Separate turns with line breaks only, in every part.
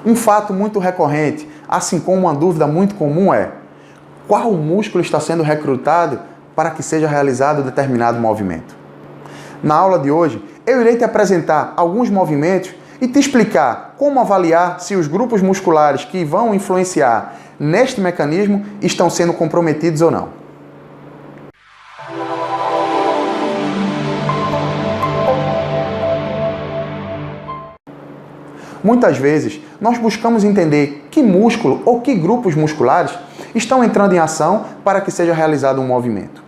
Um fato muito recorrente, assim como uma dúvida muito comum é: qual músculo está sendo recrutado para que seja realizado determinado movimento? Na aula de hoje, eu irei te apresentar alguns movimentos e te explicar como avaliar se os grupos musculares que vão influenciar neste mecanismo estão sendo comprometidos ou não. Muitas vezes, nós buscamos entender que músculo ou que grupos musculares estão entrando em ação para que seja realizado um movimento.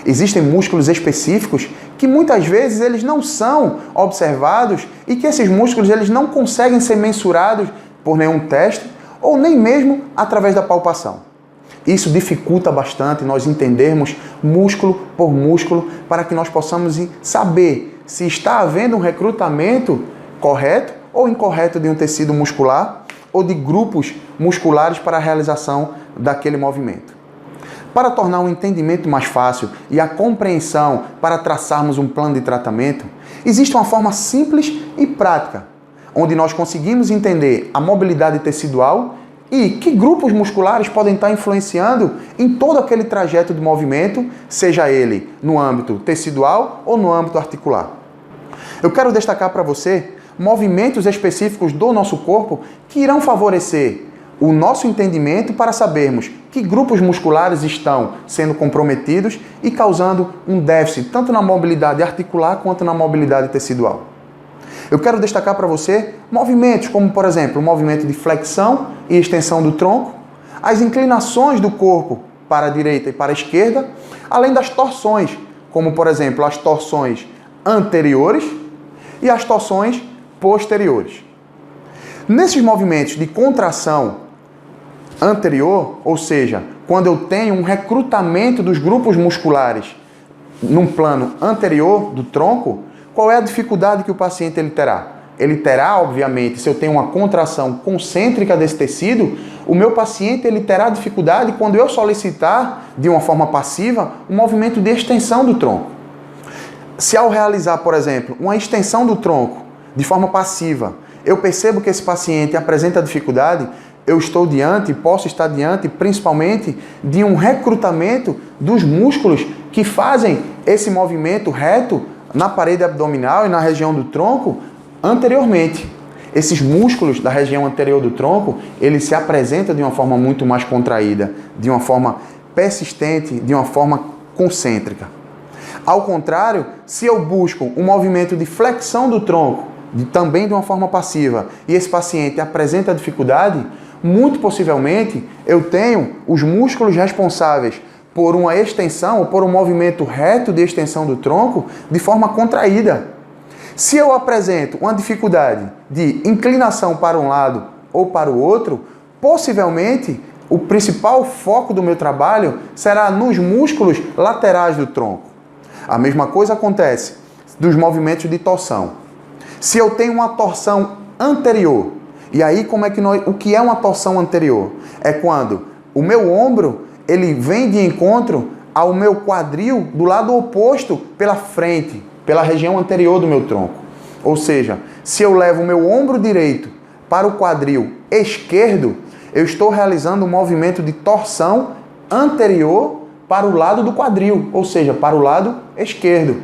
Existem músculos específicos que muitas vezes eles não são observados e que esses músculos eles não conseguem ser mensurados por nenhum teste ou nem mesmo através da palpação. Isso dificulta bastante nós entendermos músculo por músculo para que nós possamos saber se está havendo um recrutamento correto ou incorreto de um tecido muscular ou de grupos musculares para a realização daquele movimento. Para tornar o entendimento mais fácil e a compreensão para traçarmos um plano de tratamento, existe uma forma simples e prática, onde nós conseguimos entender a mobilidade tecidual e que grupos musculares podem estar influenciando em todo aquele trajeto de movimento, seja ele no âmbito tecidual ou no âmbito articular. Eu quero destacar para você movimentos específicos do nosso corpo que irão favorecer o nosso entendimento para sabermos que grupos musculares estão sendo comprometidos e causando um déficit tanto na mobilidade articular quanto na mobilidade tecidual. Eu quero destacar para você movimentos como, por exemplo, o movimento de flexão e extensão do tronco, as inclinações do corpo para a direita e para a esquerda, além das torções, como, por exemplo, as torções anteriores e as torções posteriores. Nesses movimentos de contração anterior, ou seja, quando eu tenho um recrutamento dos grupos musculares num plano anterior do tronco, qual é a dificuldade que o paciente ele terá? Ele terá, obviamente, se eu tenho uma contração concêntrica desse tecido, o meu paciente ele terá dificuldade quando eu solicitar, de uma forma passiva, um movimento de extensão do tronco. Se ao realizar, por exemplo, uma extensão do tronco de forma passiva, eu percebo que esse paciente apresenta dificuldade, eu posso estar diante, principalmente, de um recrutamento dos músculos que fazem esse movimento reto na parede abdominal e na região do tronco anteriormente. Esses músculos da região anterior do tronco, eles se apresentam de uma forma muito mais contraída, de uma forma persistente, de uma forma concêntrica. Ao contrário, se eu busco um movimento de flexão do tronco, também de uma forma passiva, e esse paciente apresenta dificuldade, muito possivelmente eu tenho os músculos responsáveis por uma extensão ou por um movimento reto de extensão do tronco de forma contraída. Se eu apresento uma dificuldade de inclinação para um lado ou para o outro, possivelmente o principal foco do meu trabalho será nos músculos laterais do tronco. A mesma coisa acontece dos movimentos de torção. Se eu tenho uma torção anterior, e aí o que é uma torção anterior? É quando o meu ombro ele vem de encontro ao meu quadril do lado oposto pela frente, pela região anterior do meu tronco. Ou seja, se eu levo o meu ombro direito para o quadril esquerdo, eu estou realizando um movimento de torção anterior para o lado do quadril, ou seja, para o lado esquerdo.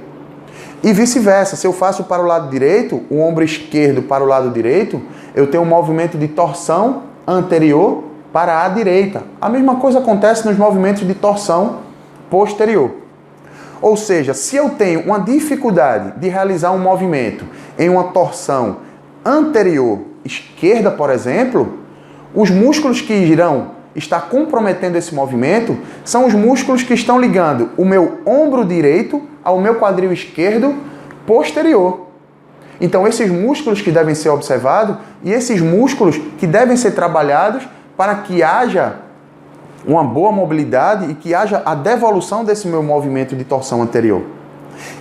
E vice-versa, se eu faço para o lado direito, o ombro esquerdo para o lado direito, eu tenho um movimento de torção anterior para a direita. A mesma coisa acontece nos movimentos de torção posterior. Ou seja, se eu tenho uma dificuldade de realizar um movimento em uma torção anterior esquerda, por exemplo, os músculos que irão estar comprometendo esse movimento são os músculos que estão ligando o meu ombro direito ao meu quadril esquerdo posterior. Então, esses músculos que devem ser observados e esses músculos que devem ser trabalhados para que haja uma boa mobilidade e que haja a devolução desse meu movimento de torção anterior.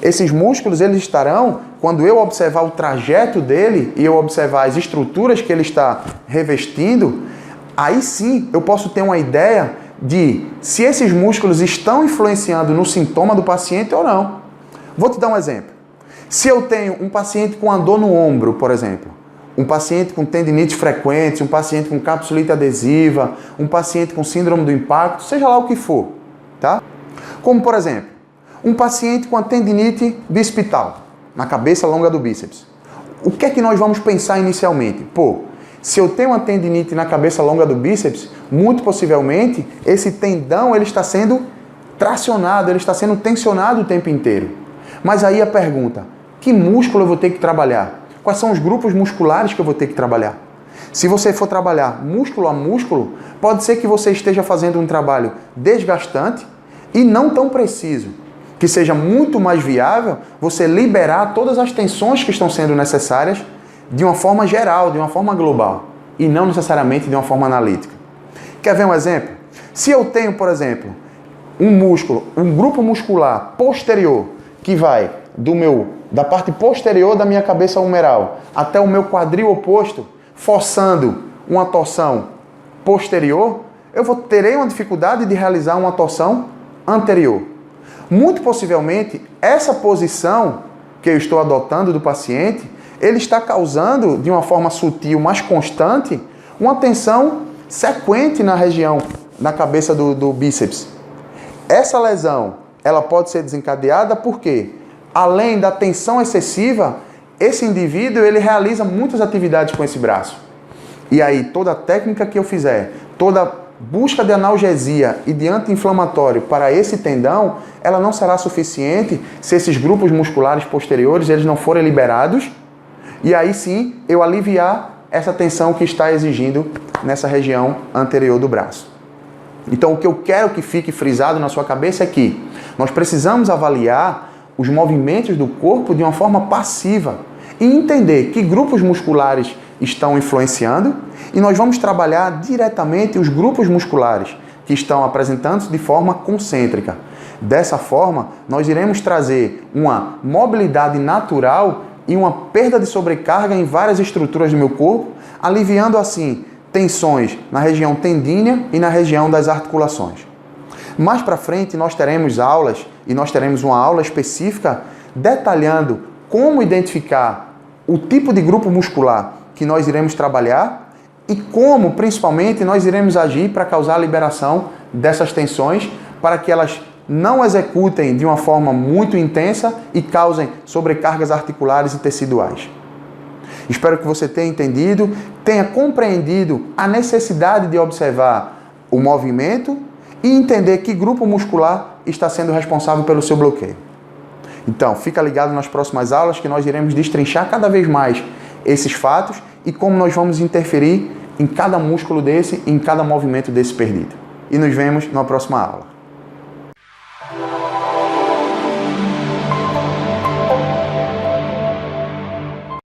Esses músculos, eles estarão, quando eu observar o trajeto dele e eu observar as estruturas que ele está revestindo, aí sim eu posso ter uma ideia de se esses músculos estão influenciando no sintoma do paciente ou não. Vou te dar um exemplo. Se eu tenho um paciente com uma dor no ombro, por exemplo, um paciente com tendinites frequentes, um paciente com capsulite adesiva, um paciente com síndrome do impacto, seja lá o que for, tá? Como, por exemplo, um paciente com a tendinite bicipital, na cabeça longa do bíceps. O que é que nós vamos pensar inicialmente? Pô, se eu tenho uma tendinite na cabeça longa do bíceps, muito possivelmente esse tendão ele está sendo tracionado, ele está sendo tensionado o tempo inteiro. Mas aí a pergunta, que músculo eu vou ter que trabalhar? Quais são os grupos musculares que eu vou ter que trabalhar? Se você for trabalhar músculo a músculo, pode ser que você esteja fazendo um trabalho desgastante e não tão preciso, que seja muito mais viável você liberar todas as tensões que estão sendo necessárias de uma forma geral, de uma forma global, e não necessariamente de uma forma analítica. Quer ver um exemplo? Se eu tenho, por exemplo, um grupo muscular posterior que vai da parte posterior da minha cabeça humeral até o meu quadril oposto, forçando uma torção posterior, terei uma dificuldade de realizar uma torção anterior. Muito possivelmente, essa posição que eu estou adotando do paciente, ele está causando, de uma forma sutil, mas constante, uma tensão sequente na região, na cabeça do bíceps. Essa lesão, ela pode ser desencadeada porque, além da tensão excessiva, esse indivíduo ele realiza muitas atividades com esse braço. E aí, toda a técnica que eu fizer, toda busca de analgesia e de anti-inflamatório para esse tendão, ela não será suficiente se esses grupos musculares posteriores eles não forem liberados, e aí sim eu aliviar essa tensão que está exigindo nessa região anterior do braço. Então o que eu quero que fique frisado na sua cabeça é que nós precisamos avaliar os movimentos do corpo de uma forma passiva e entender que grupos musculares estão influenciando, e nós vamos trabalhar diretamente os grupos musculares que estão apresentando-se de forma concêntrica. Dessa forma, nós iremos trazer uma mobilidade natural e uma perda de sobrecarga em várias estruturas do meu corpo, aliviando assim tensões na região tendínea e na região das articulações. Mais para frente nós teremos aulas, e nós teremos uma aula específica detalhando como identificar o tipo de grupo muscular que nós iremos trabalhar e como, principalmente, nós iremos agir para causar a liberação dessas tensões para que elas não executem de uma forma muito intensa e causem sobrecargas articulares e teciduais. Espero que você tenha entendido, tenha compreendido a necessidade de observar o movimento e entender que grupo muscular está sendo responsável pelo seu bloqueio. Então, fica ligado nas próximas aulas que nós iremos destrinchar cada vez mais esses fatos e como nós vamos interferir em cada músculo desse e em cada movimento desse perdido. E nos vemos na próxima aula.